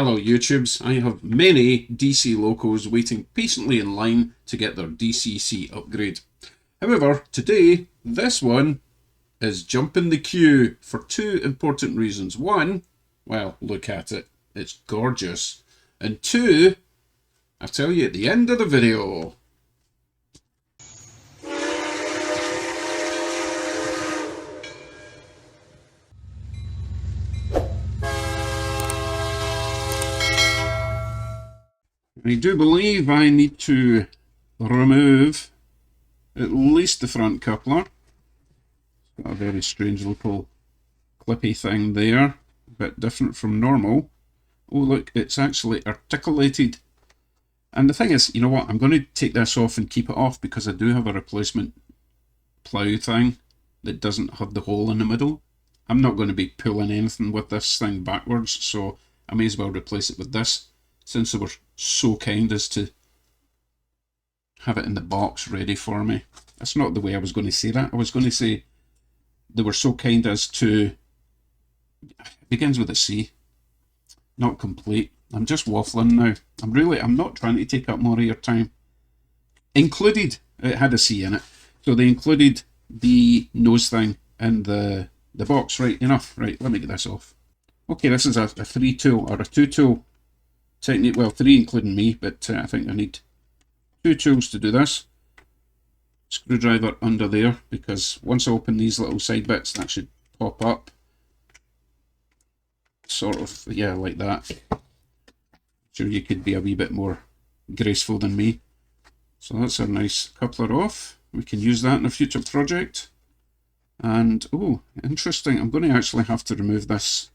Hello YouTubes, I have many DC locos waiting patiently in line to get their DCC upgrade. However, today, this one is jumping the queue for two important reasons. One, well, look at it, it's gorgeous. And two, I'll tell you at the end of the video. I do believe I need to remove at least the front coupler. It's got a very strange little clippy thing there, a bit different from normal. Oh look, it's actually articulated. And the thing is, you know what, I'm going to take this off and keep it off because I do have a replacement plough thing that doesn't have the hole in the middle. I'm not going to be pulling anything with this thing backwards, so I may as well replace it with this, since they were so kind as to have it in the box ready for me. That's not the way I was going to say that. I was going to say they were so kind as to... It begins with a C. Not complete. I'm just waffling now. I'm not trying to take up more of your time. Included, it had a C in it. So they included the nose thing in the box. Right, enough. Right, let me get this off. Okay, this is a 3-tool or a 2-tool technique. Well, 3 including me, but I think I need 2 tools to do this. Screwdriver under there, because once I open these little side bits, that should pop up. Sort of, yeah, like that. Sure, you could be a wee bit more graceful than me. So that's a nice coupler off. We can use that in a future project. And, oh, interesting, I'm going to actually have to remove this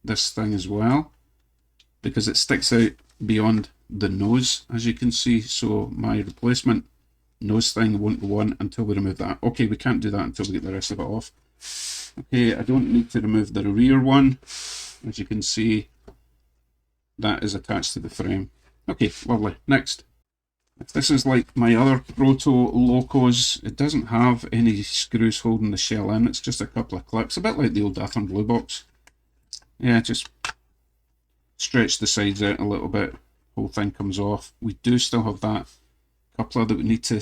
thing as well, because it sticks out beyond the nose, as you can see. So my replacement nose thing won't go on until we remove that. Okay, we can't do that until we get the rest of it off. Okay, I don't need to remove the rear one. As you can see, that is attached to the frame. Okay, lovely. Next. If this is like my other Proto locos, it doesn't have any screws holding the shell in. It's just a couple of clips, a bit like the old Atom Blue box. Yeah, just stretch the sides out a little bit. Whole thing comes off. We do still have that coupler that we need to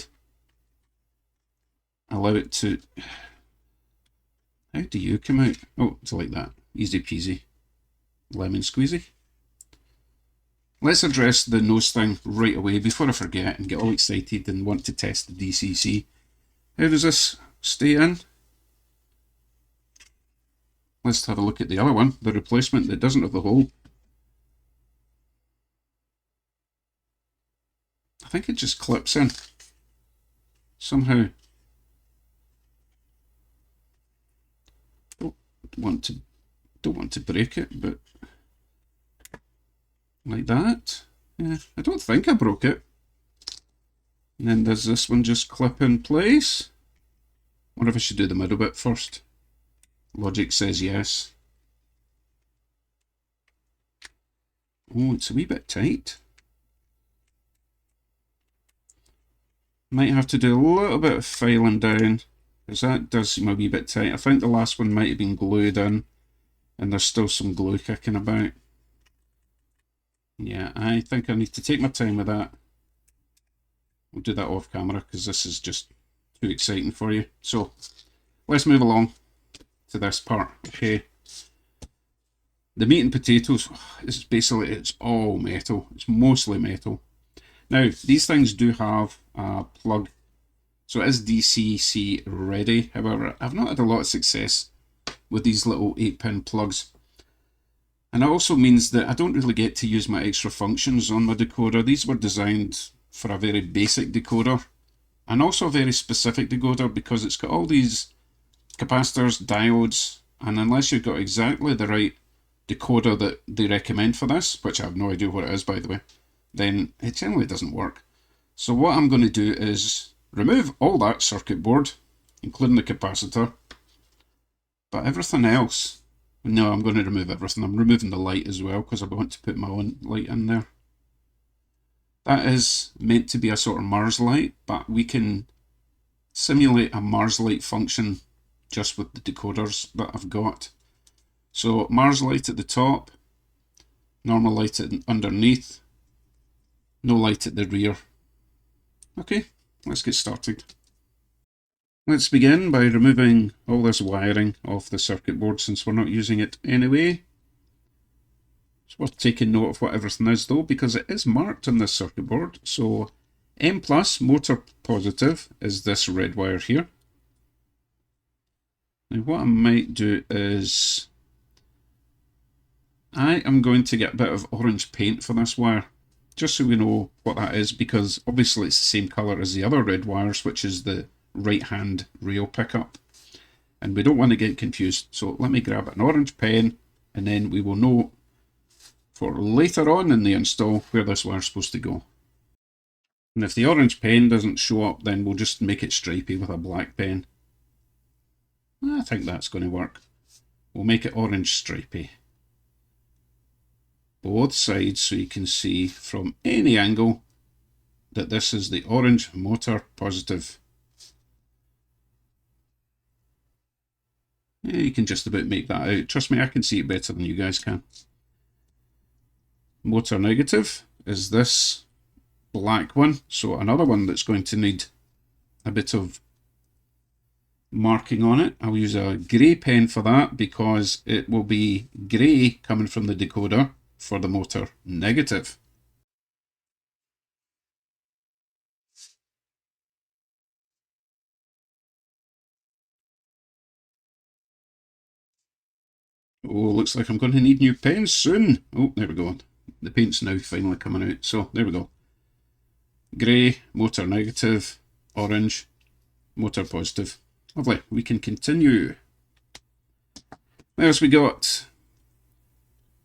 allow it to... How do you come out? Oh, it's like that. Easy peasy. Lemon squeezy. Let's address the nose thing right away before I forget and get all excited and want to test the DCC. How does this stay in? Let's have a look at the other one, the replacement that doesn't have the hole. I think it just clips in somehow. Don't want to break it, but like that. Yeah, I don't think I broke it. And then does this one just clip in place? I wonder if I should do the middle bit first. Logic says yes. Oh, it's a wee bit tight. Might have to do a little bit of filing down, because that does seem a wee bit tight. I think the last one might have been glued in, and there's still some glue kicking about. Yeah, I think I need to take my time with that. We'll do that off camera, because this is just too exciting for you. So, let's move along to this part. Okay. The meat and potatoes, is basically, it's all metal. It's mostly metal. Now, these things do have a plug, so it is DCC ready. However, I've not had a lot of success with these little 8-pin plugs. And it also means that I don't really get to use my extra functions on my decoder. These were designed for a very basic decoder, and also a very specific decoder, because it's got all these capacitors, diodes, and unless you've got exactly the right decoder that they recommend for this, which I have no idea what it is, by the way, then it generally doesn't work. So what I'm going to do is remove all that circuit board, including the capacitor, but everything else, no, I'm going to remove everything. I'm removing the light as well, because I want to put my own light in there. That is meant to be a sort of Mars light, but we can simulate a Mars light function just with the decoders that I've got. So Mars light at the top, Normal light underneath, no light at the rear. Okay, let's get started. Let's begin by removing all this wiring off the circuit board since we're not using it anyway. It's worth taking note of what everything is though, because it is marked on this circuit board. So M plus, motor positive, is this red wire here. Now what I might do is I am going to get a bit of orange paint for this wire, just so we know what that is, because obviously it's the same colour as the other red wires, which is the right hand rail pickup, and we don't want to get confused. So let me grab an orange pen and then we will know for later on in the install where this wire is supposed to go. And if the orange pen doesn't show up, then we'll just make it stripy with a black pen. I think that's going to work. We'll make it orange stripy, both sides, so you can see from any angle that this is the orange motor positive. Yeah, you can just about make that out. Trust me, I can see it better than you guys can. Motor negative is this black one, so another one that's going to need a bit of marking on it. I'll use a grey pen for that because it will be grey coming from the decoder for the motor negative. Oh, looks like I'm going to need new pens soon. Oh, there we go. The paint's now finally coming out. So there we go. Grey, motor negative, orange, motor positive. Lovely. We can continue. What else we got?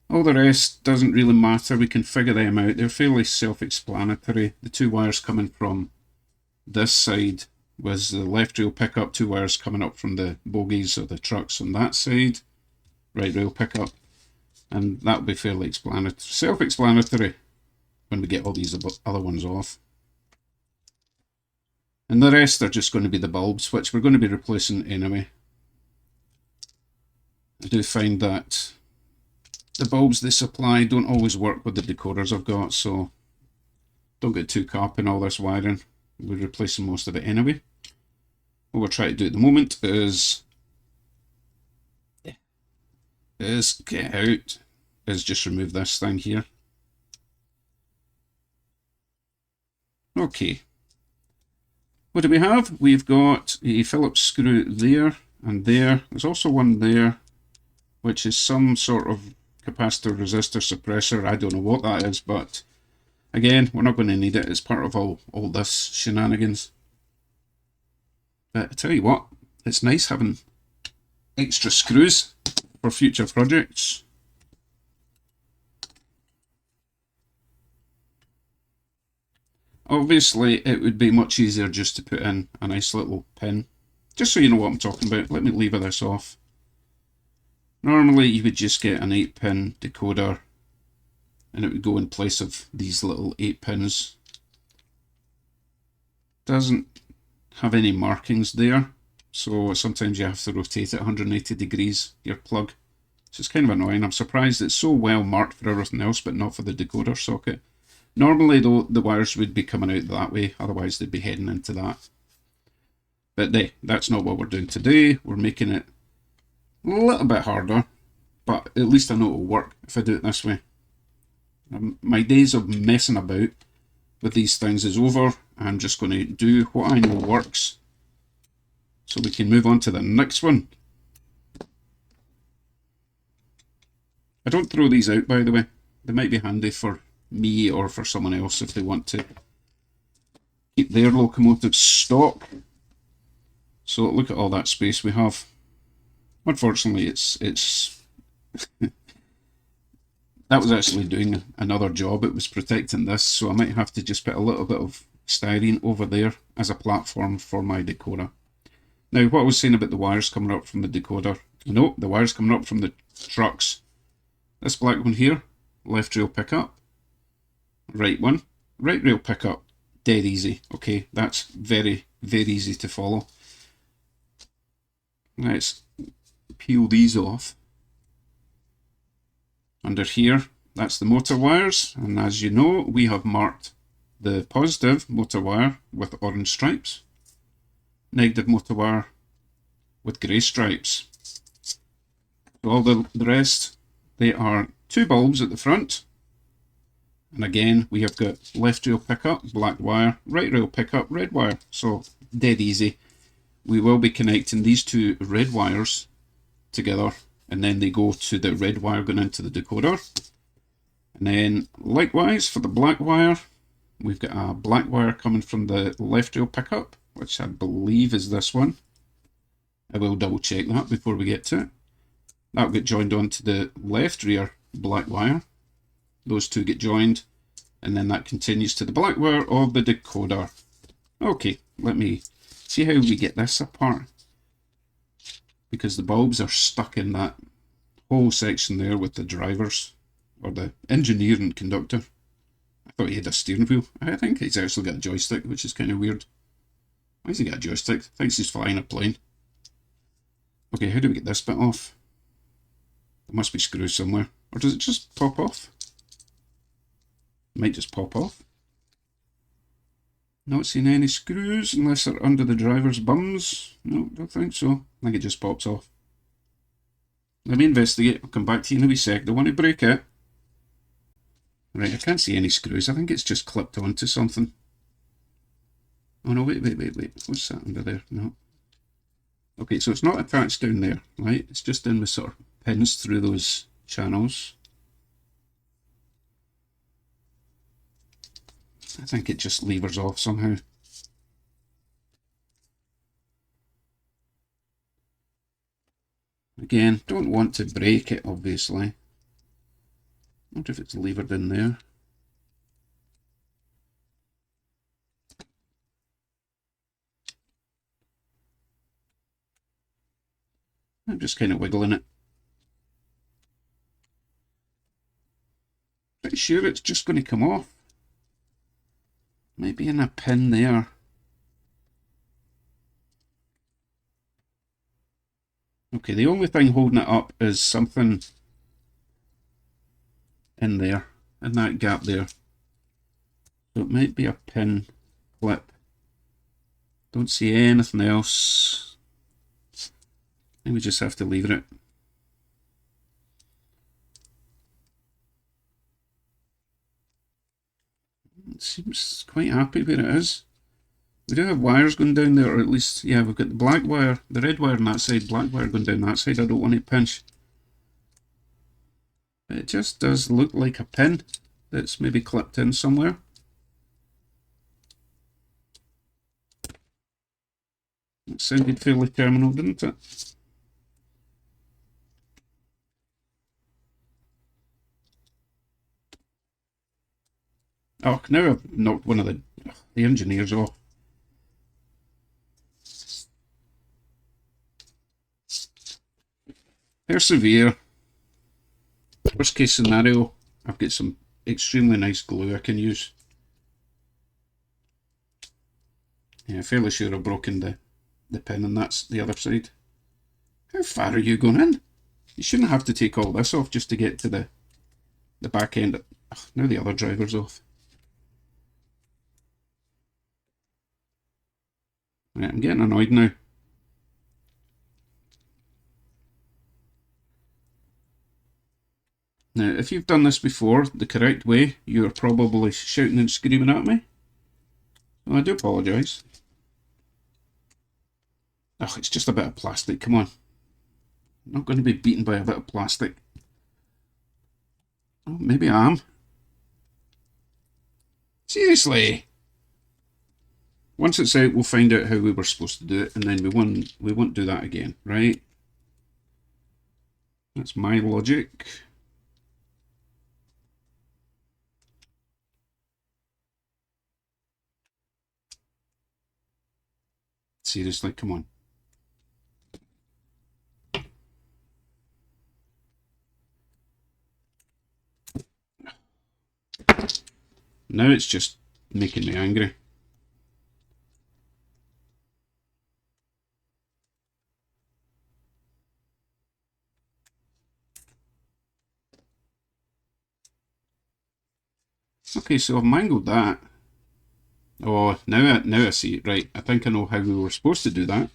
All the rest doesn't really matter. We can figure them out. They're fairly self-explanatory. The two wires coming from this side was the left rail pickup, two wires coming up from the bogies or the trucks on that side. Right rail pickup, and that'll be fairly self-explanatory when we get all these other ones off. And the rest are just going to be the bulbs, which we're going to be replacing anyway. I do find that the bulbs they supply don't always work with the decoders I've got, so don't get too caught up in all this wiring. We're replacing most of it anyway. What we're trying to do at the moment is just remove this thing here. Okay. What do we have? We've got a Phillips screw there and there. There's also one there, which is some sort of capacitor resistor suppressor. I don't know what that is, but again, we're not going to need it. It's part of all this shenanigans. But I tell you what, it's nice having extra screws for future projects. Obviously, it would be much easier just to put in a nice little pin. Just so you know what I'm talking about, let me lever this off. Normally, you would just get an 8-pin decoder, and it would go in place of these little 8 pins. Doesn't have any markings there, so sometimes you have to rotate it 180 degrees, your plug. So it's kind of annoying. I'm surprised it's so well marked for everything else, but not for the decoder socket. Normally, though, the wires would be coming out that way, otherwise they'd be heading into that. But that's not what we're doing today. We're making it a little bit harder, but at least I know it'll work if I do it this way. My days of messing about with these things is over. I'm just going to do what I know works, so we can move on to the next one. I don't throw these out, by the way. They might be handy for me or for someone else if they want to keep their locomotive stock. So look at all that space we have. Unfortunately, it's that was actually doing another job. It was protecting this, so I might have to just put a little bit of styrene over there as a platform for my decoder. Now, what I was saying about the wires coming up from the decoder. No, the wires coming up from the trucks. This black one here, left rail pickup. Right one, right rail pickup. Dead easy. Okay, that's very, very easy to follow. Let's peel these off. Under here, that's the motor wires, and as you know, we have marked the positive motor wire with orange stripes, negative motor wire with grey stripes. So all the rest, they are two bulbs at the front, and again we have got left rail pickup, black wire, right rail pickup, red wire, so dead easy. We will be connecting these two red wires together, and then they go to the red wire going into the decoder. And then likewise for the black wire, we've got a black wire coming from the left rail pickup, which I believe is this one. I will double check that before we get to it. That'll get joined onto the left rear black wire. Those two get joined, and then that continues to the black wire of the decoder. Okay, let me see how we get this apart, because the bulbs are stuck in that whole section there with the drivers, or the engineer and conductor. I thought he had a steering wheel. I think he's actually got a joystick, which is kind of weird. Why has he got a joystick? Thinks he's flying a plane. Okay, how do we get this bit off? There must be screws somewhere. Or does it just pop off? It might just pop off. Not seeing any screws unless they're under the driver's bums. No, don't think so. I think it just pops off. Let me investigate. I'll come back to you in a wee sec. Don't want to break it. Right, I can't see any screws. I think it's just clipped onto something. Oh no, wait. What's that under there? No. Okay, so it's not attached down there, right? It's just in with sort of pins through those channels. I think it just levers off somehow. Again, don't want to break it, obviously. I wonder if it's levered in there. I'm just kind of wiggling it. Pretty sure it's just going to come off. Maybe in a pin there. Okay, the only thing holding it up is something in there, in that gap there. So it might be a pin clip. Don't see anything else. I think we just have to leave it. It seems quite happy where it is. We do have wires going down there, or at least, yeah, we've got the black wire, the red wire on that side, black wire going down that side. I don't want to pinch. But it just does look like a pin that's maybe clipped in somewhere. It sounded fairly terminal, didn't it? Oh, now I've knocked one of the engineers off. Persevere. Worst case scenario, I've got some extremely nice glue I can use. Yeah, fairly sure I've broken the pin, and that's the other side. How far are you going in? You shouldn't have to take all this off just to get to the back end. Ugh, now the other driver's off. Right, I'm getting annoyed now. Now, if you've done this before the correct way, you're probably shouting and screaming at me. Well, I do apologise. Oh, it's just a bit of plastic, come on. I'm not going to be beaten by a bit of plastic. Oh, maybe I am. Seriously? Once it's out, we'll find out how we were supposed to do it, and then we won't do that again, right? That's my logic. Seriously, come on. Now it's just making me angry. Okay, so I've mangled that. Oh, now I see it. Right, I think I know how we were supposed to do that.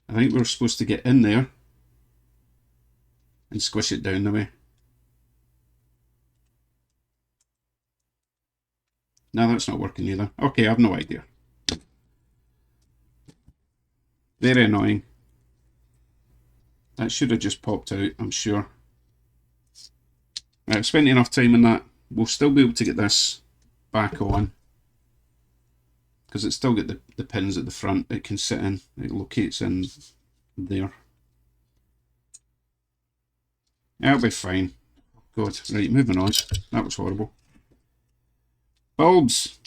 I think we were supposed to get in there and squish it down the way. No, that's not working either. Okay, I have no idea. Very annoying. That should have just popped out, I'm sure. Right, I've spent enough time in that. We'll still be able to get this back on, because it's still got the pins at the front it can sit in. It locates in there. That'll be fine. God, right, moving on. That was horrible. Bulbs.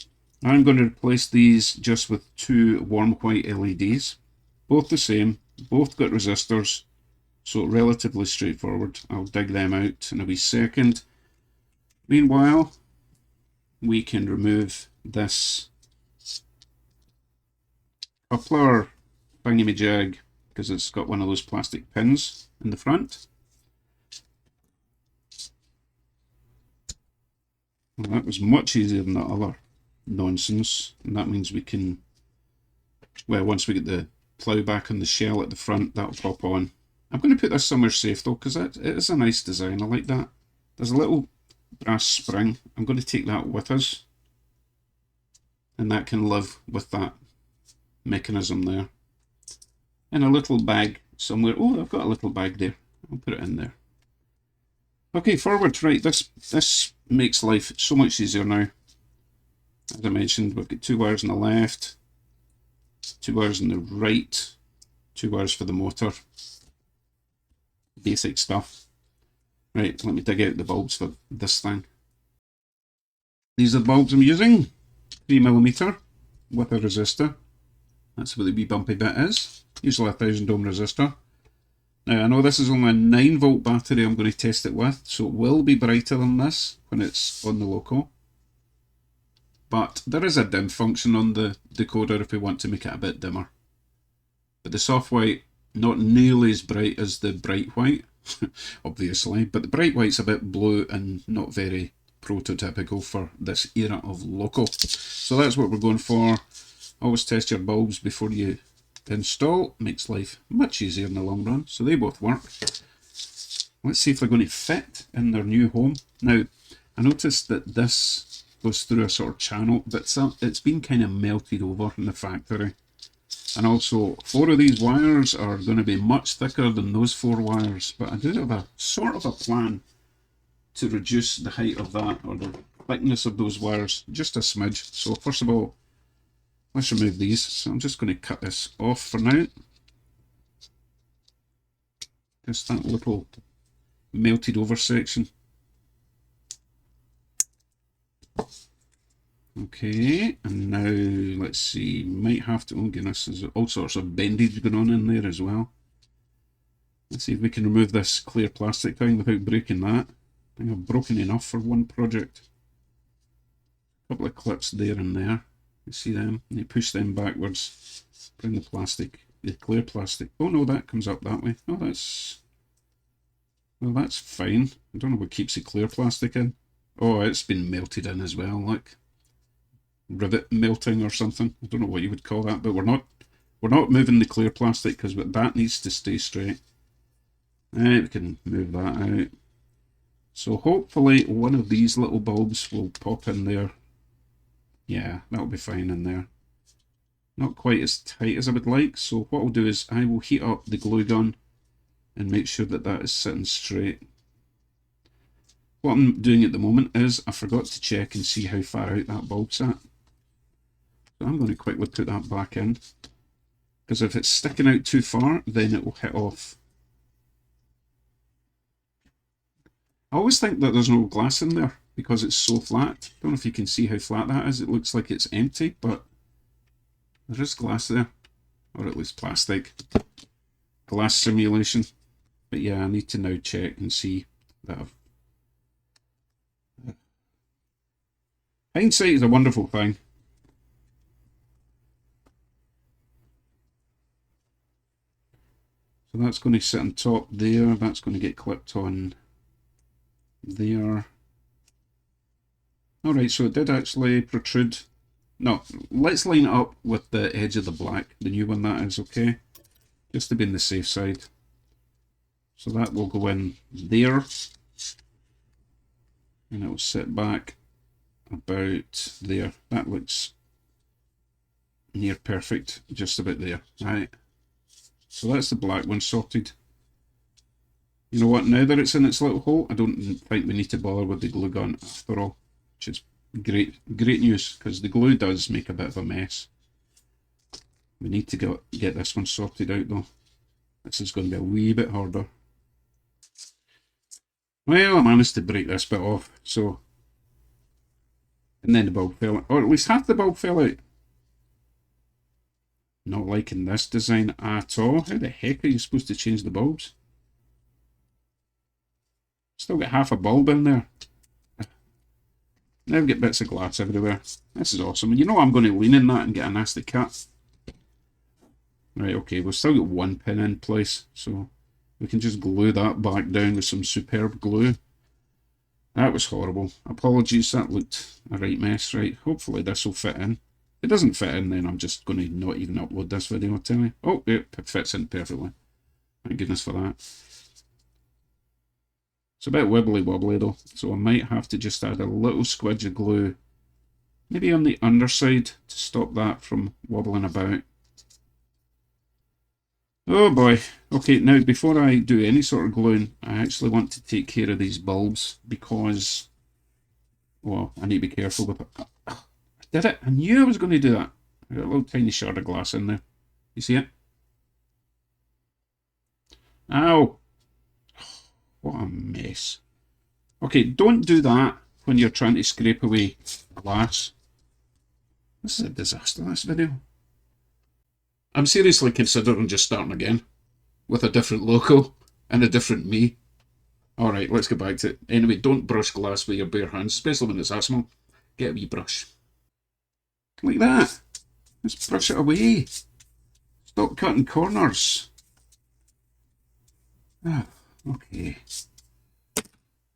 I'm going to replace these just with two warm white LEDs. Both the same, both got resistors, so relatively straightforward. I'll dig them out in a wee second. Meanwhile, we can remove this coupler thingamajig because it's got one of those plastic pins in the front. Well, that was much easier than that other nonsense, and that means we can, well, once we get the plough back on the shell at the front, that'll pop on. I'm going to put this somewhere safe though, because it is a nice design. I like that. There's a little brass spring. I'm going to take that with us, and that can live with that mechanism there. In a little bag somewhere. Oh, I've got a little bag there. I'll put it in there. Okay, forward. Right, this makes life so much easier now. As I mentioned, we've got two wires on the left, two wires on the right, two wires for the motor. Basic stuff. Right, let me dig out the bulbs for this thing. These are the bulbs I'm using. 3mm with a resistor. That's where the wee bumpy bit is. Usually a 1000 ohm resistor. Now I know this is only a 9V battery I'm going to test it with, so it will be brighter than this when it's on the loco. But there is a dim function on the decoder if we want to make it a bit dimmer. But the soft white, not nearly as bright as the bright white, obviously, but the bright white's a bit blue and not very prototypical for this era of loco. So that's what we're going for. Always test your bulbs before you install. Makes life much easier in the long run. So they both work. Let's see if they're going to fit in their new home. Now, I noticed that this goes through a sort of channel, but it's been kind of melted over in the factory. And also, 4 of these wires are going to be much thicker than those 4 wires, but I do have a sort of a plan to reduce the height of that, or the thickness of those wires, just a smidge. So first of all, let's remove these. So I'm just going to cut this off for now. Just that little melted over section. Okay, and now let's see, might have to, oh goodness, there's all sorts of bendage going on in there as well. Let's see if we can remove this clear plastic thing without breaking that. I think I've broken enough for one project. A couple of clips there and there. You see them? And you push them backwards. Bring the plastic, the clear plastic. Oh no, that comes up that way. Oh, that's, well, that's fine. I don't know what keeps the clear plastic in. Oh, it's been melted in as well, look. Rivet melting or something. I don't know what you would call that, but we're not moving the clear plastic because that needs to stay straight. Right, we can move that out. So hopefully one of these little bulbs will pop in there. Yeah, that'll be fine in there. Not quite as tight as I would like, so what I'll do is I will heat up the glue gun and make sure that that is sitting straight. What I'm doing at the moment is I forgot to check and see how far out that bulb's at. So I'm going to quickly put that back in, because if it's sticking out too far, then it will hit off. I always think that there's no glass in there because it's so flat. Don't know if you can see how flat that is. It looks like it's empty, but there is glass there, or at least plastic. Glass simulation. But yeah, I need to now check and see that I've... Hindsight is a wonderful thing. So that's going to sit on top there. That's going to get clipped on there. Alright, so it did actually protrude. No, let's line it up with the edge of the black, the new one that is, okay? Just to be on the safe side. So that will go in there. And it will sit back about there. That looks near perfect, just about there. Right. So that's the black one sorted. You know what, now that it's in its little hole, I don't think we need to bother with the glue gun after all, which is great news, because the glue does make a bit of a mess. We need to get this one sorted out though. This is going to be a wee bit harder. Well, I managed to break this bit off, so... And then the bulb fell out, or at least half the bulb fell out. Not liking this design at all. How the heck are you supposed to change the bulbs? Still got half a bulb in there. Now we get bits of glass everywhere. This is awesome. You know I'm going to lean in that and get a nasty cut. Right, okay, we've still got one pin in place, so we can just glue that back down with some superb glue. That was horrible. Apologies, that looked a right mess. Right, hopefully this will fit in. If it doesn't fit in, then I'm just going to not even upload this video, I'll tell you. Oh, yeah, it fits in perfectly. Thank goodness for that. It's a bit wibbly wobbly though, so I might have to just add a little squidge of glue, maybe on the underside, to stop that from wobbling about. Oh boy. Okay, now before I do any sort of gluing, I actually want to take care of these bulbs because, well, I need to be careful with it. I did it! I knew I was going to do that. I got a little tiny shard of glass in there. You see it? Ow! What a mess. Okay, don't do that when you're trying to scrape away glass. This is a disaster, this video. I'm seriously considering just starting again with a different logo and a different me. Alright, let's get back to it. Anyway, don't brush glass with your bare hands, especially when it's that small. Get a wee brush. Like that. Let's brush it away. Stop cutting corners. Ah, okay.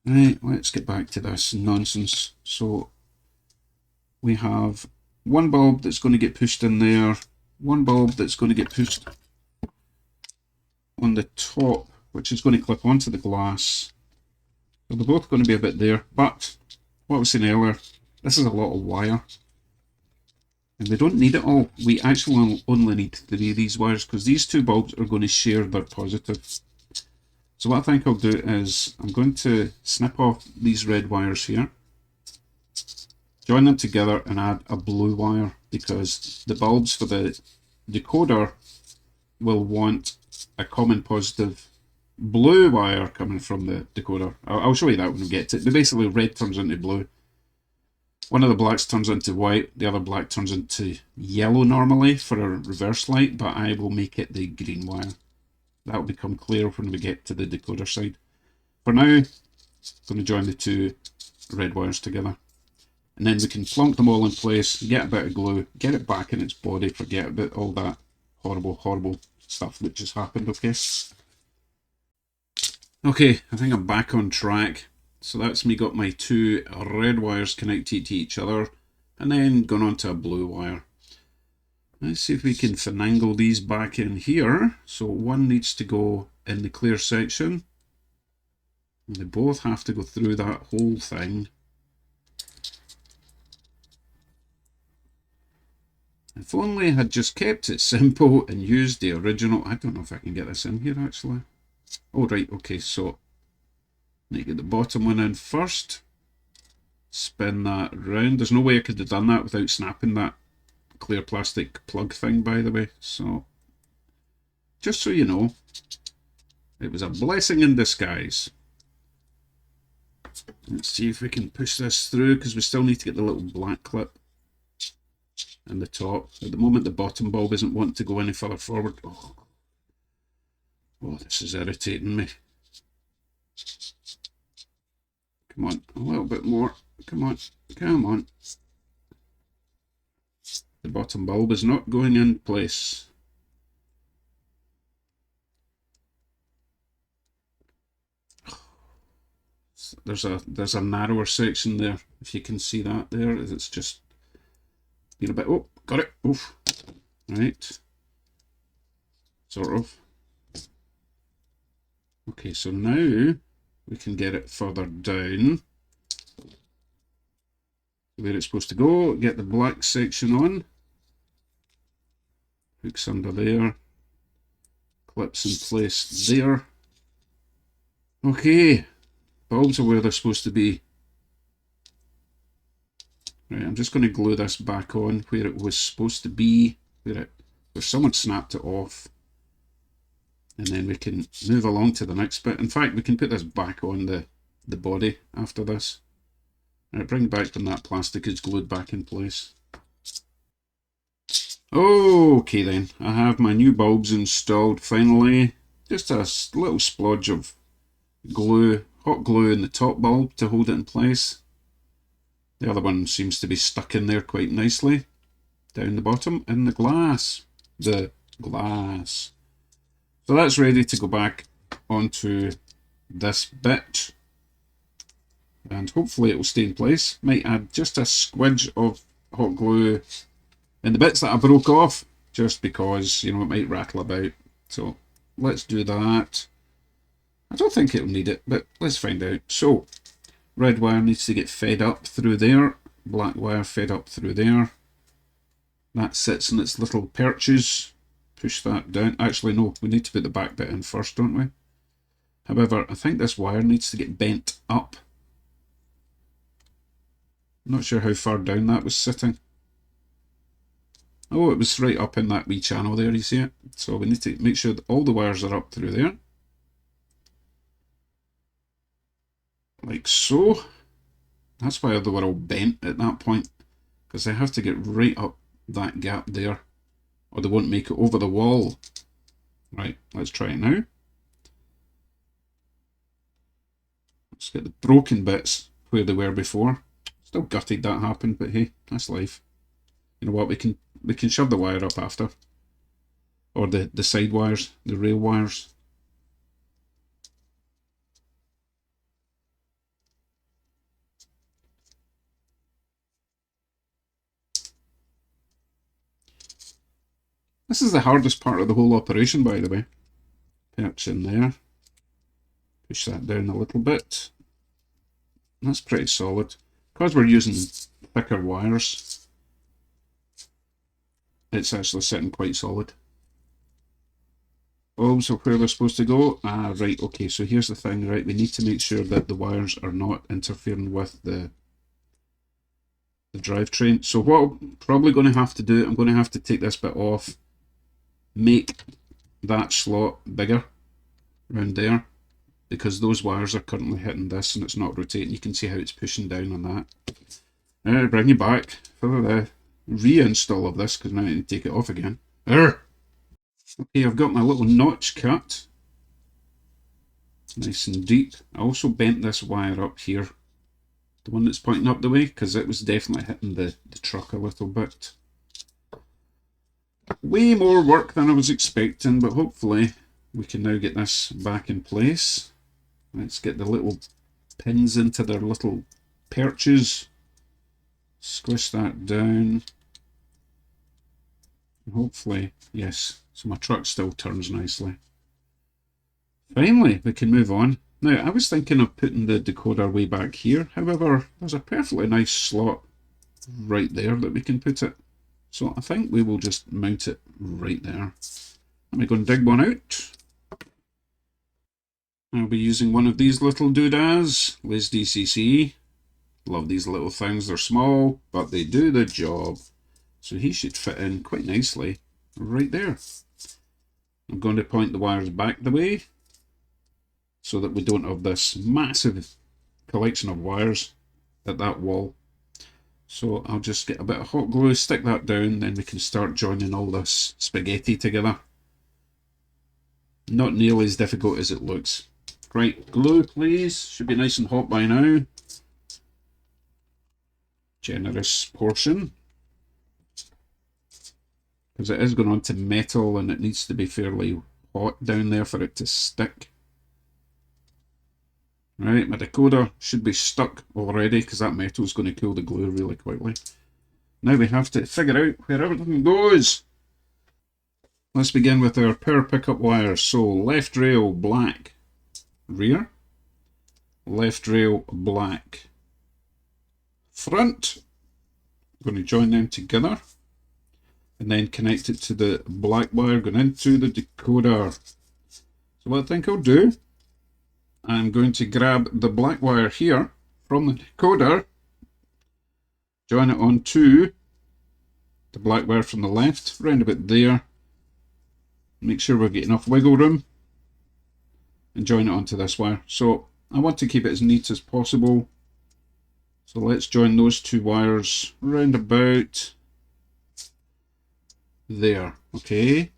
Right, let's get back to this nonsense. So, we have one bulb that's going to get pushed in there, one bulb that's going to get pushed on the top, which is going to clip onto the glass. So they're both going to be a bit there, but what I was saying earlier, this is a lot of wire. And we don't need it all. We actually only need 3 of these wires, because these 2 bulbs are going to share their positive. So what I think I'll do is, I'm going to snip off these red wires here, join them together and add a blue wire, because the bulbs for the decoder will want a common positive blue wire coming from the decoder. I'll show you that when we get to it. But basically red turns into blue. One of the blacks turns into white, the other black turns into yellow normally for a reverse light, but I will make it the green wire. That will become clear when we get to the decoder side. For now, I'm going to join the 2 red wires together. And then we can plonk them all in place, get a bit of glue, get it back in its body, forget about all that horrible stuff that just happened, okay? Okay, I think I'm back on track. So that's me got my 2 red wires connected to each other, and then gone on to a blue wire. Let's see if we can finagle these back in here. So one needs to go in the clear section. And they both have to go through that whole thing. If only I had just kept it simple and used the original. I don't know if I can get this in here actually. Oh right, okay, so need to get the bottom one in first. Spin that round. There's no way I could have done that without snapping that clear plastic plug thing, by the way. So, just so you know, it was a blessing in disguise. Let's see if we can push this through, because we still need to get the little black clip in the top. At the moment, the bottom bulb isn't wanting to go any further forward. Oh, this is irritating me. Come on, a little bit more. Come on, come on. The bottom bulb is not going in place. there's a narrower section there. If you can see that there, it's just been a bit. Oh, got it. Oof. Right. Sort of. Okay, so now we can get it further down where it's supposed to go. Get the black section on. Hooks under there. Clips in place there. Okay. Bulbs are where they're supposed to be. Right, I'm just going to glue this back on where it was supposed to be, where someone snapped it off. And then we can move along to the next bit. In fact, we can put this back on the body after this. Right, bring back when that plastic is glued back in place. Okay then, I have my new bulbs installed finally. Just a little splodge of glue, hot glue in the top bulb to hold it in place. The other one seems to be stuck in there quite nicely. Down the bottom in the glass. The glass. So that's ready to go back onto this bit. And hopefully it will stay in place. Might add just a squidge of hot glue in the bits that I broke off. Just because, you know, it might rattle about. So let's do that. I don't think it'll need it, but let's find out. So, red wire needs to get fed up through there. Black wire fed up through there. That sits in its little perches. Push that down. Actually, no, we need to put the back bit in first, don't we? However, I think this wire needs to get bent up. Not sure how far down that was sitting. Oh, it was right up in that wee channel there, you see it? So we need to make sure that all the wires are up through there. Like so. That's why they were all bent at that point. Because they have to get right up that gap there. Or they won't make it over the wall. Right, let's try it now. Let's get the broken bits where they were before. Still gutted that happened, but hey, that's life. You know what, we can shove the wire up after. Or the side wires, the rail wires. This is the hardest part of the whole operation, by the way. Perch in there. Push that down a little bit. That's pretty solid. Because we're using thicker wires, it's actually sitting quite solid. Bulbs are where they're supposed to go. Ah, right, okay, so here's the thing, right, we need to make sure that the wires are not interfering with the drivetrain. So what I'm probably going to have to do, I'm going to have to take this bit off, make that slot bigger around there, because those wires are currently hitting this and it's not rotating. You can see how it's pushing down on that. Bring you back for the reinstall of this, because now I need to take it off again. Okay, I've got my little notch cut. Nice and deep. I also bent this wire up here. The one that's pointing up the way, because it was definitely hitting the truck a little bit. Way more work than I was expecting, but hopefully we can now get this back in place. Let's get the little pins into their little perches. Squish that down. Hopefully, yes, so my truck still turns nicely. Finally, we can move on. Now, I was thinking of putting the decoder way back here. However, there's a perfectly nice slot right there that we can put it. So I think we will just mount it right there. Let me go and dig one out. I'll be using one of these little doodads, Liz DCC. Love these little things. They're small, but they do the job. So he should fit in quite nicely right there. I'm going to point the wires back the way so that we don't have this massive collection of wires at that wall. So I'll just get a bit of hot glue, stick that down, then we can start joining all this spaghetti together. Not nearly as difficult as it looks. Right, glue please. Should be nice and hot by now. Generous portion. Because it is going on to metal and it needs to be fairly hot down there for it to stick. Right, my decoder should be stuck already because that metal is going to cool the glue really quickly. Now we have to figure out where everything goes. Let's begin with our power pickup wires. So left rail black rear, left rail black front. I'm going to join them together and then connect it to the black wire going into the decoder. So what I think I'll do, I'm going to grab the black wire here from the decoder, join it onto the black wire from the left, round about there. Make sure we've got enough wiggle room and join it onto this wire. So I want to keep it as neat as possible. So let's join those two wires round about there. Okay.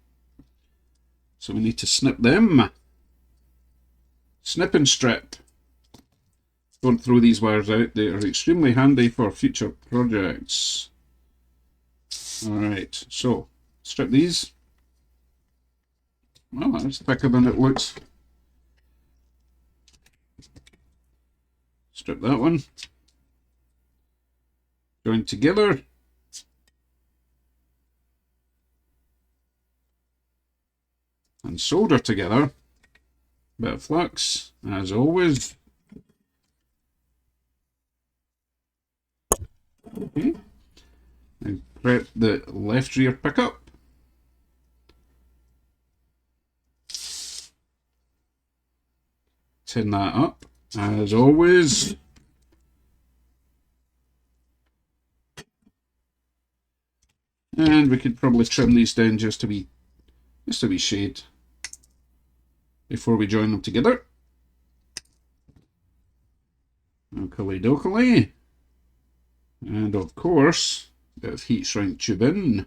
So we need to snip them. Snip and strip. Don't throw these wires out. They are extremely handy for future projects. Alright, so strip these. Well, that's thicker than it looks. Strip that one. Join together. And solder together. Bit of flux, as always. Okay. Now prep the left rear pickup. Tin that up, as always. And we could probably trim these down just a wee shade before we join them together. Oakley dokley. And of course, a bit of heat shrink tubing.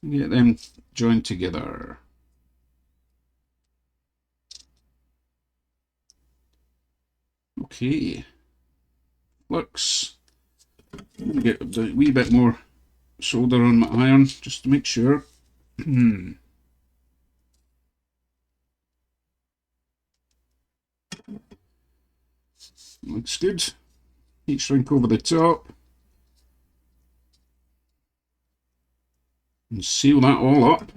Get them joined together. Okay. Looks. I'm going to get a wee bit more solder on my iron just to make sure. Looks good. Heat shrink over the top. And seal that all up.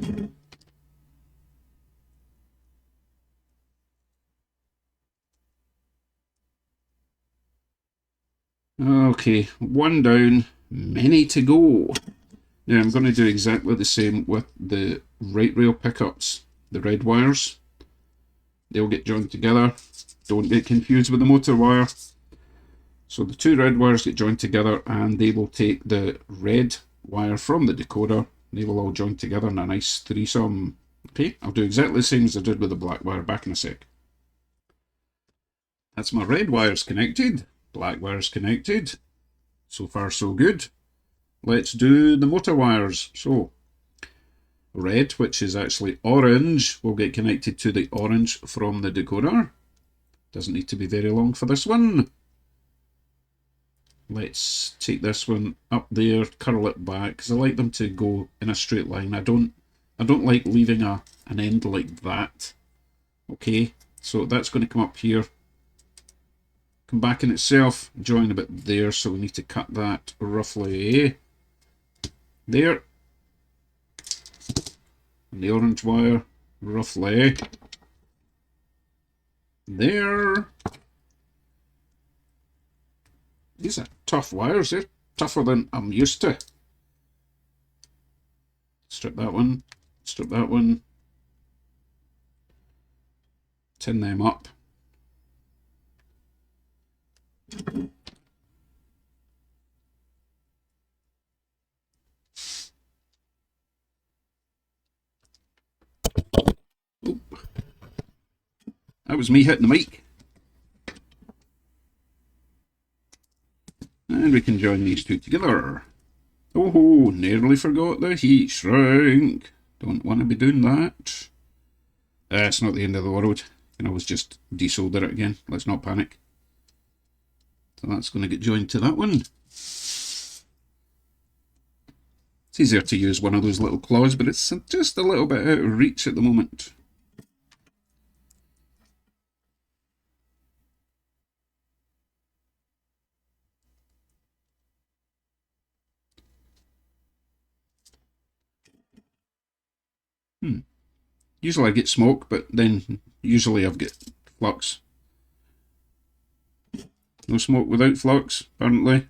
Okay, one down, many to go. Now I'm going to do exactly the same with the right rail pickups, the red wires. They'll get joined together. Don't get confused with the motor wire. So the two red wires get joined together and they will take the red wire from the decoder. They will all join together in a nice threesome. Okay, I'll do exactly the same as I did with the black wire back in a sec. That's my red wires connected. Black wires connected. So far so good. Let's do the motor wires. So red, which is actually orange, will get connected to the orange from the decoder. Doesn't need to be very long for this one. Let's take this one up there, curl it back, because I like them to go in a straight line. I don't like leaving an end like that. Okay, so that's going to come up here, come back in itself, join a bit there, so we need to cut that roughly there. And the orange wire roughly there. These are tough wires, they're tougher than I'm used to. Strip that one, strip that one, tin them up. Oop. That was me hitting the mic. And we can join these two together. Oh, nearly forgot the heat shrink. Don't want to be doing that. It's not the end of the world. You can always just desolder it again. Let's not panic. So that's going to get joined to that one. It's easier to use one of those little claws, but it's just a little bit out of reach at the moment. Usually I get smoke, but then usually I've got flux. No smoke without flux, apparently.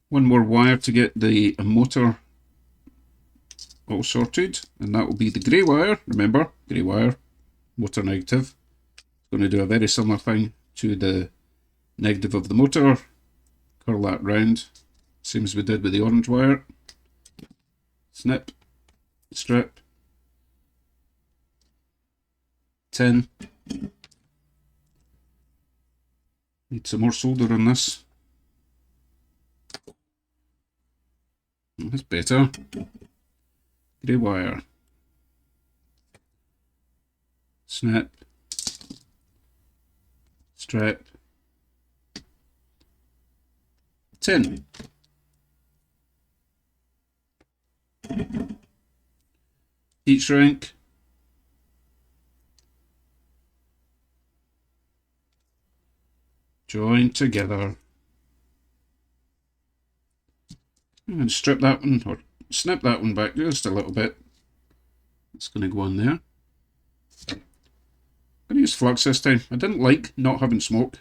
One more wire to get the motor all sorted, and that will be the grey wire. Remember, grey wire, motor negative. It's going to do a very similar thing to the negative of the motor. Curl that round, same as we did with the orange wire. Snip, strip, tin. Need some more solder on this. That's better. Grey wire. Snip. Strip. Tin. Heat shrink. Join together. And strip that one, or snip that one back just a little bit. It's going to go on there. I'm going to use flux this time. I didn't like not having smoke.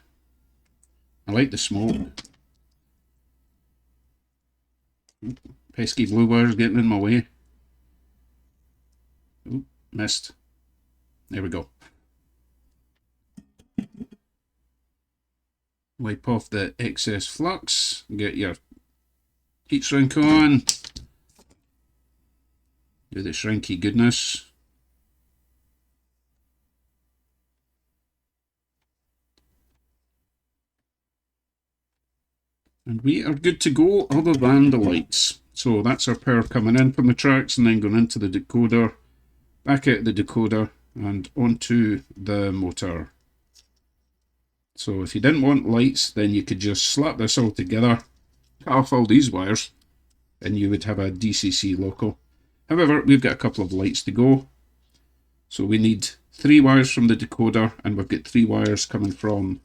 I like the smoke. Pesky blue wires getting in my way. Oop, missed. There we go. Wipe off the excess flux. Get your heat shrink on. Do the shrinky goodness. And we are good to go other than the lights. So that's our power coming in from the tracks and then going into the decoder, back out the decoder and onto the motor. So if you didn't want lights, then you could just slap this all together, cut off all these wires, and you would have a DCC loco. However, we've got a couple of lights to go. So we need 3 wires from the decoder, and we've got 3 wires coming from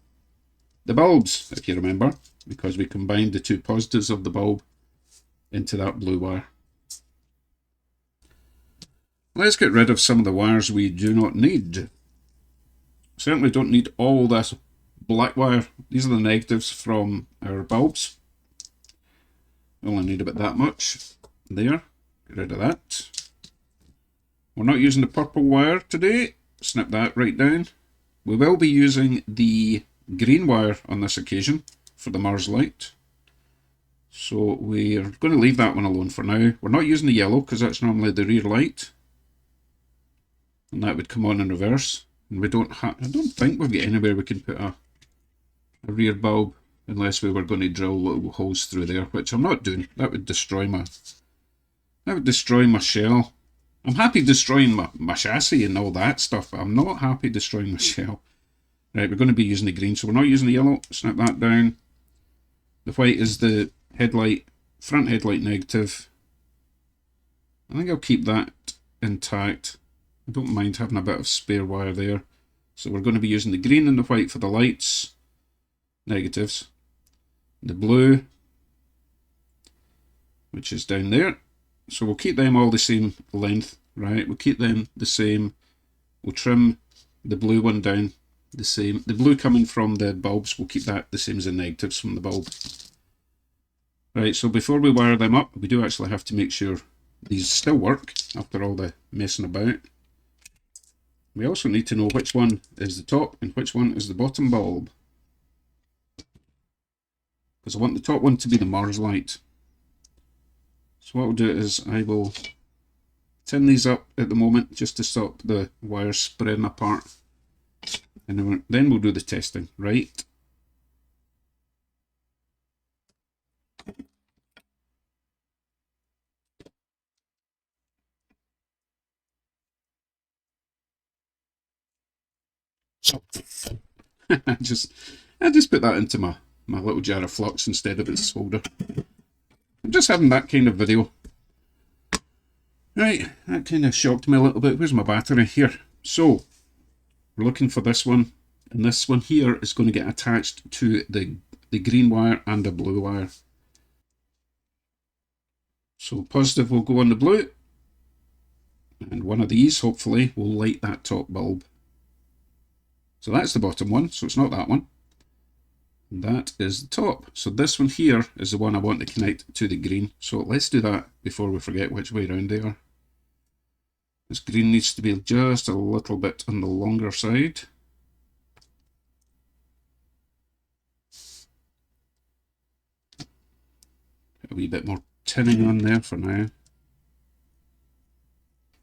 the bulbs, if you remember, because we combined the 2 positives of the bulb into that blue wire. Let's get rid of some of the wires we do not need. Certainly don't need all this black wire. These are the negatives from our bulbs. We only need about that much there. Get rid of that. We're not using the purple wire today. Snip that right down. We will be using the green wire on this occasion for the Mars light. So we're going to leave that one alone for now. We're not using the yellow because that's normally the rear light. And that would come on in reverse. And we don't have, I don't think we've got anywhere we can put a rear bulb unless we were going to drill little holes through there, which I'm not doing. That would destroy my shell. I'm happy destroying my chassis and all that stuff, but I'm not happy destroying my shell. Right, we're going to be using the green, so we're not using the yellow. Snap that down. The white is the headlight, front headlight negative. I think I'll keep that intact. I don't mind having a bit of spare wire there. So we're going to be using the green and the white for the lights, negatives. The blue, which is down there. So we'll keep them all the same length, right? We'll keep them the same. We'll trim the blue one down the same. The blue coming from the bulbs, we'll keep that the same as the negatives from the bulb. Right, so before we wire them up, we do actually have to make sure these still work after all the messing about. We also need to know which one is the top and which one is the bottom bulb. Because I want the top one to be the Mars light. So what we'll do is I will tin these up at the moment just to stop the wires spreading apart. And then we'll do the testing, right? I just put that into my little jar of flux instead of its holder. I'm just having that kind of video. Right, that kind of shocked me a little bit. Where's my battery? Here. So, we're looking for this one. And this one here is going to get attached to the the green wire and the blue wire. So positive will go on the blue, and one of these hopefully will light that top bulb. So that's the bottom one, so it's not that one. And that is the top. So this one here is the one I want to connect to the green. So let's do that before we forget which way around they are. This green needs to be just a little bit on the longer side. A wee bit more tinning on there for now.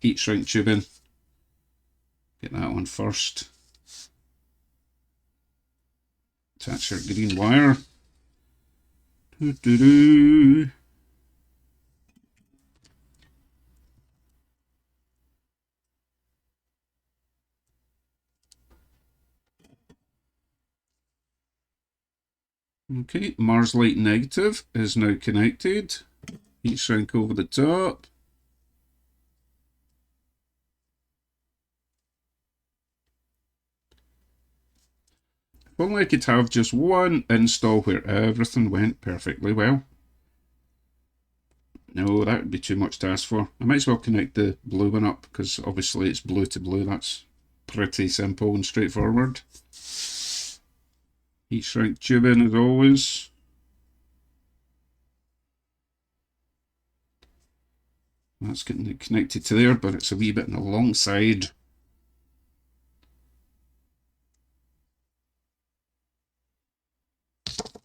Heat shrink tubing. Get that one first. Attach your green wire. Okay, Mars light negative is now connected. Heat shrink over the top. If only I could have just one install where everything went perfectly well. No, that would be too much to ask for. I might as well connect the blue one up because obviously it's blue to blue. That's pretty simple and straightforward. Heat shrink tubing as always. That's getting it connected to there, but it's a wee bit on the long side.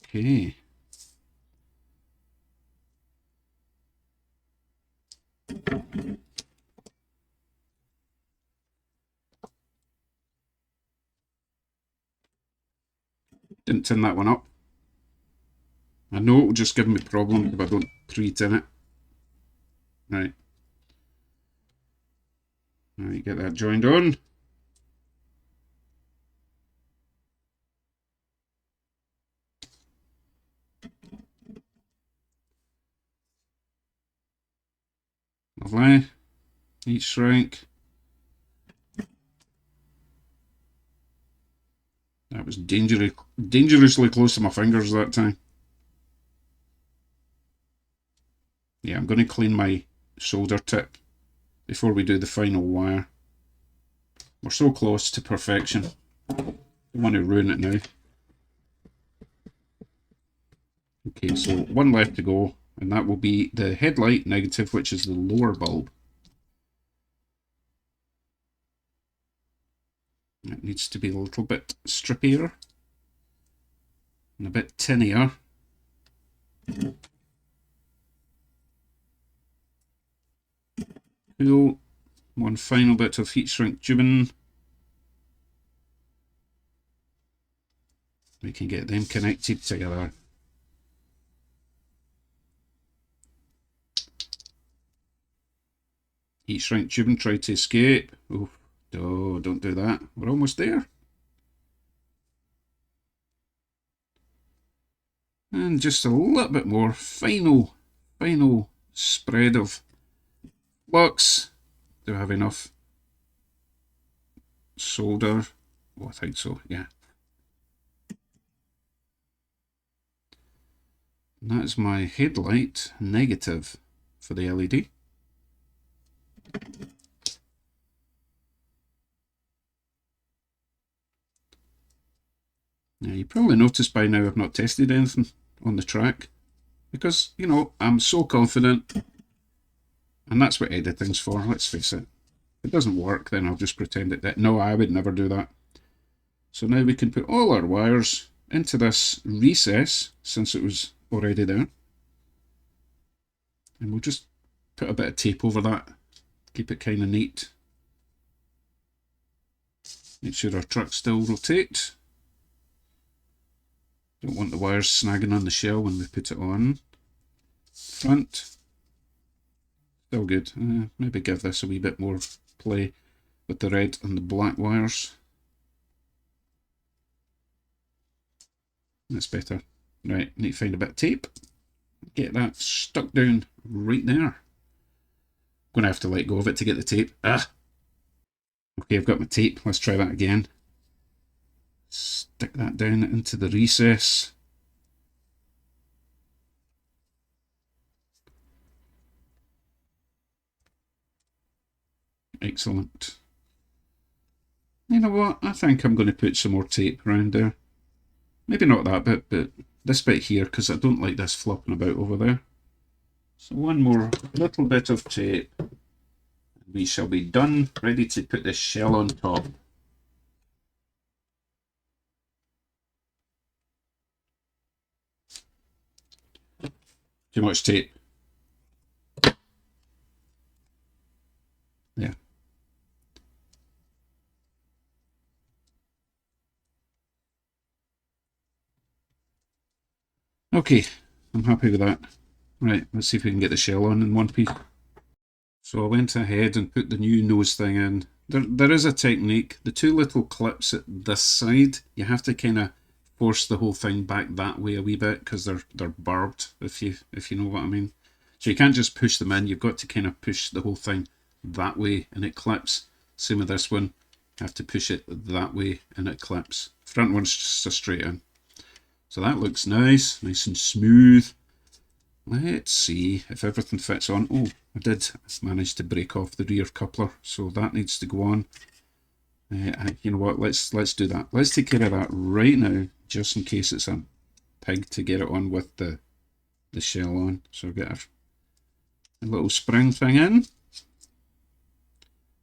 Okay. Didn't tin that one up. I know it will just give me problems if I don't pre-tin it. Right. Now you get that joined on. Lovely. Heat shrink. That was dangerously close to my fingers that time. Yeah, I'm going to clean my solder tip before we do the final wire. We're so close to perfection. Don't want to ruin it now. Okay, so one left to go, and that will be the headlight negative, which is the lower bulb. It needs to be a little bit strippier and a bit tinnier. Cool. One final bit of heat shrink tubing. We can get them connected together. Heat shrink tubing, try to escape. Oh, don't do that. We're almost there. And just a little bit more final spread of flux. Do I have enough solder? Oh, I think so, yeah. And that is my headlight negative for the LED. Now you probably noticed by now I've not tested anything on the track because, you know, I'm so confident, and that's what editing's for, let's face it. If it doesn't work, then I'll just pretend it did. No, I would never do that. So now we can put all our wires into this recess, since it was already there. And we'll just put a bit of tape over that, keep it kind of neat. Make sure our truck still rotates. Don't want the wires snagging on the shell when we put it on. Front. Still good. Maybe give this a wee bit more play with the red and the black wires. That's better. Right, need to find a bit of tape. Get that stuck down right there. Going to have to let go of it to get the tape. Okay, I've got my tape. Let's try that again. Stick that down into the recess. Excellent. You know what? I think I'm going to put some more tape around there. Maybe not that bit, but this bit here, because I don't like this flopping about over there. So one more little bit of tape. We shall be done, ready to put the shell on top. Too much tape. Yeah. Okay, I'm happy with that. Right, let's see if we can get the shell on in one piece. So I went ahead and put the new nose thing in. There is a technique. The two little clips at this side, you have to kind of force the whole thing back that way a wee bit because they're barbed, if you know what I mean. So you can't just push them in. You've got to kind of push the whole thing that way and it clips. Same with this one. You have to push it that way and it clips. Front one's just a straight in. So that looks nice and smooth. Let's see if everything fits on. Oh, I did manage to break off the rear coupler, so that needs to go on. You know what, let's do that. Let's take care of that right now, just in case it's a pig to get it on with the shell on. So get a little spring thing in.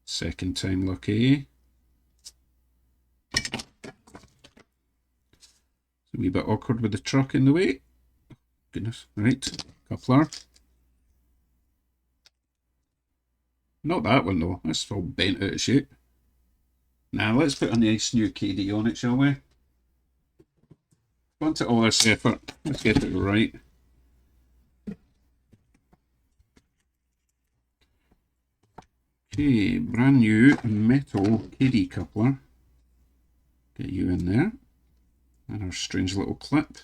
Second time lucky. It's a wee bit awkward with the truck in the way. Goodness, right, coupler. Not that one though, that's all bent out of shape. Now let's put a nice new KD on it, shall we? Gone to all this effort, let's get it right. Okay, brand new metal KD coupler. Get you in there. And our strange little clip.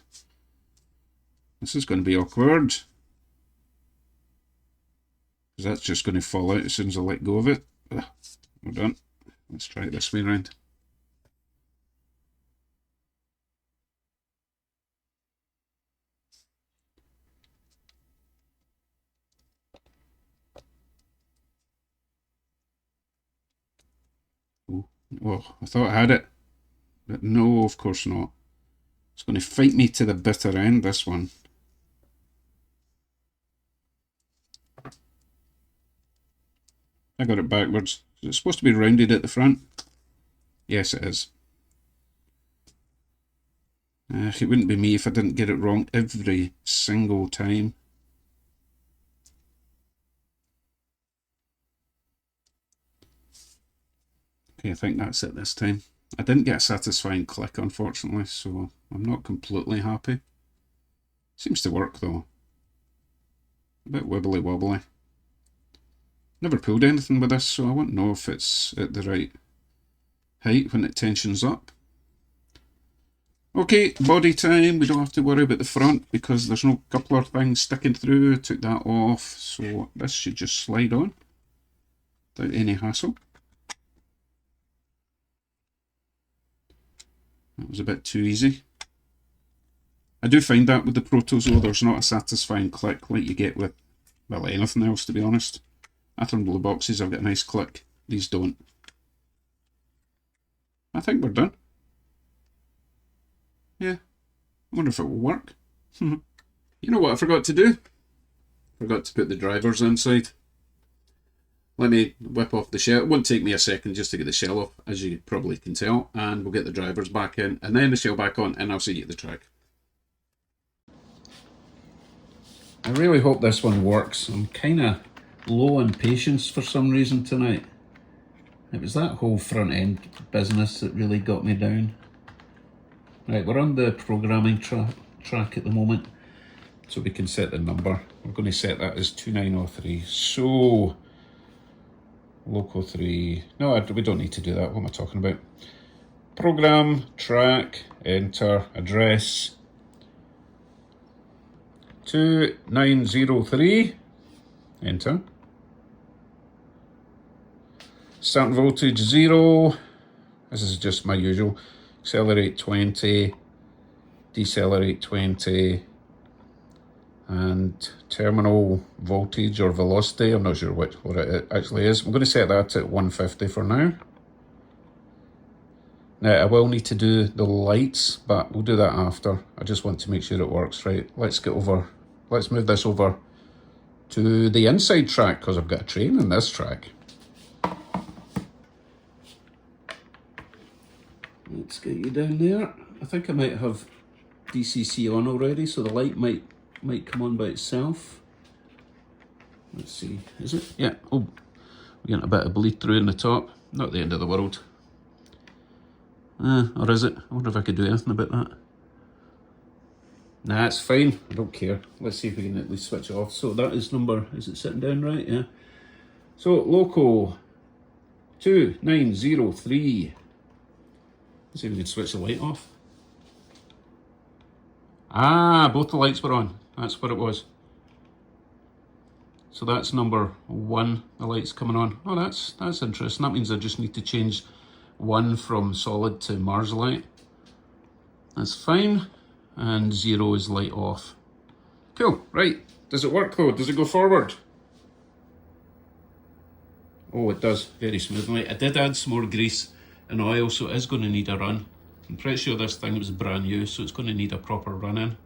This is going to be awkward. Because that's just going to fall out as soon as I let go of it. Ugh, we're done. Let's try it this way around. Oh, I thought I had it. But no, of course not. It's going to fight me to the bitter end, this one. I got it backwards. Is it supposed to be rounded at the front? Yes, it is. It wouldn't be me if I didn't get it wrong every single time. Okay, I think that's it this time. I didn't get a satisfying click, unfortunately, so I'm not completely happy. Seems to work, though. A bit wibbly wobbly. Never pulled anything with this, so I won't know if it's at the right height when it tensions up. Okay, body time. We don't have to worry about the front because there's no coupler thing sticking through. I took that off, so this should just slide on without any hassle. That was a bit too easy. I do find that with the Protos though, there's not a satisfying click like you get with, well, anything else, to be honest. Athearn Blue boxes, I've got a nice click. These don't. I think we're done. Yeah. I wonder if it will work. You know what I forgot to do? Forgot to put the drivers inside. Let me whip off the shell. It won't take me a second just to get the shell off, as you probably can tell. And we'll get the drivers back in, and then the shell back on, and I'll see you at the track. I really hope this one works. I'm kind of low on patience for some reason tonight. It was that whole front end business that really got me down. Right, we're on the programming track at the moment, so we can set the number. We're going to set that as 2903. So, local 3. No, we don't need to do that. What am I talking about? Program, track, enter, address. 2903. Enter. Start voltage 0. This is just my usual. Accelerate 20. Decelerate 20. and terminal voltage or velocity, I'm not sure what it actually is. I'm going to set that at 150 for now. Now I will need to do the lights, but we'll do that after. I just want to make sure it works right. Let's move this over to the inside track, because I've got a train in this track. Let's get you down there. I think I might have DCC on already, so the light might come on by itself. Let's see, is it? Yeah, oh, we're getting a bit of bleed through in the top. Not the end of the world. Or is it? I wonder if I could do anything about that. Nah, it's fine. I don't care. Let's see if we can at least switch it off. So that is number, is it sitting down right? Yeah. So loco 2903. Let's see if we can switch the light off. Ah, both the lights were on. That's what it was. So that's number 1. The light's coming on. Oh, that's interesting. That means I just need to change 1 from solid to Mars light. That's fine. And 0 is light off. Cool, right. Does it work though? Does it go forward? Oh, it does, very smoothly. I did add some more grease and oil, so it is going to need a run. I'm pretty sure this thing was brand new, so it's going to need a proper run in.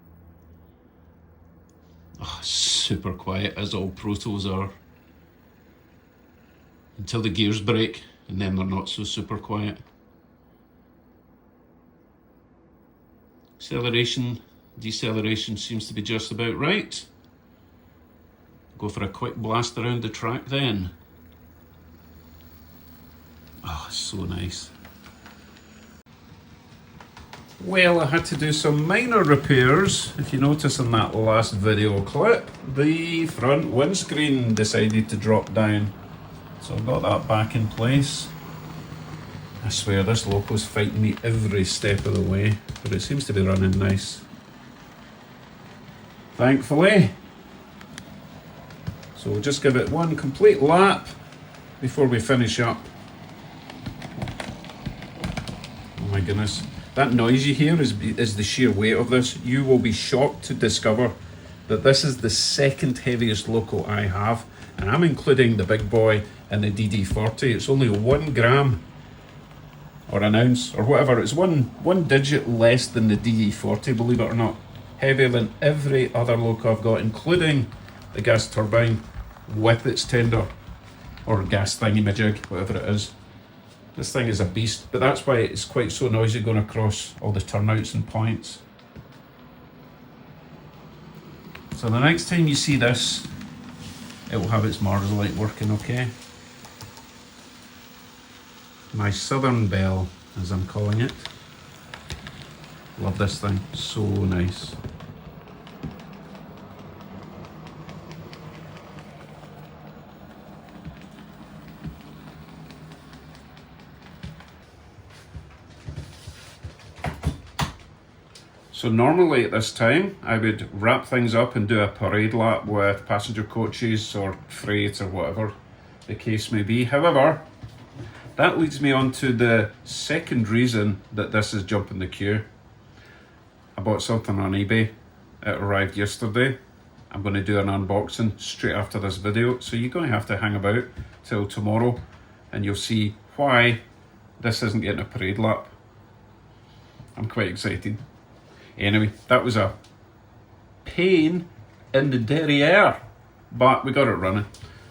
Oh, super quiet, as all Protos are. Until the gears break, and then they're not so super quiet. Acceleration, deceleration seems to be just about right. Go for a quick blast around the track then. Oh, so nice. Well, I had to do some minor repairs. If you notice in that last video clip, the front windscreen decided to drop down. So I've got that back in place. I swear this loco's fighting me every step of the way, but it seems to be running nice. Thankfully. So we'll just give it one complete lap before we finish up. Oh my goodness. That noise you hear is the sheer weight of this. You will be shocked to discover that this is the second heaviest loco I have, and I'm including the big boy and the DD40. It's only 1 gram or an ounce or whatever. It's one digit less than the DD40, believe it or not. Heavier than every other loco I've got, including the gas turbine with its tender or gas thingy-majig, whatever it is. This thing is a beast, but that's why it's quite so noisy going across all the turnouts and points. So the next time you see this, it will have its Mars light working, okay? My Southern Belle, as I'm calling it. Love this thing, so nice. So normally at this time, I would wrap things up and do a parade lap with passenger coaches or freight or whatever the case may be. However, that leads me on to the second reason that this is jumping the queue. I bought something on eBay. It arrived yesterday. I'm going to do an unboxing straight after this video. So you're going to have to hang about till tomorrow and you'll see why this isn't getting a parade lap. I'm quite excited. Anyway, that was a pain in the derriere, but we got it running.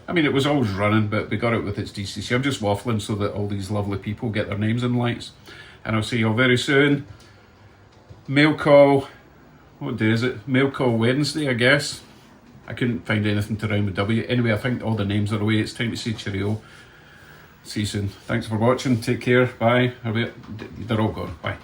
I mean, it was always running, but we got it with its DCC. I'm just waffling so that all these lovely people get their names in lights. And I'll see you all very soon. Mail call, what day is it? Mail call Wednesday, I guess. I couldn't find anything to rhyme with W. Anyway, I think all the names are away. It's time to say cheerio. See you soon. Thanks for watching. Take care. Bye. They're all gone. Bye.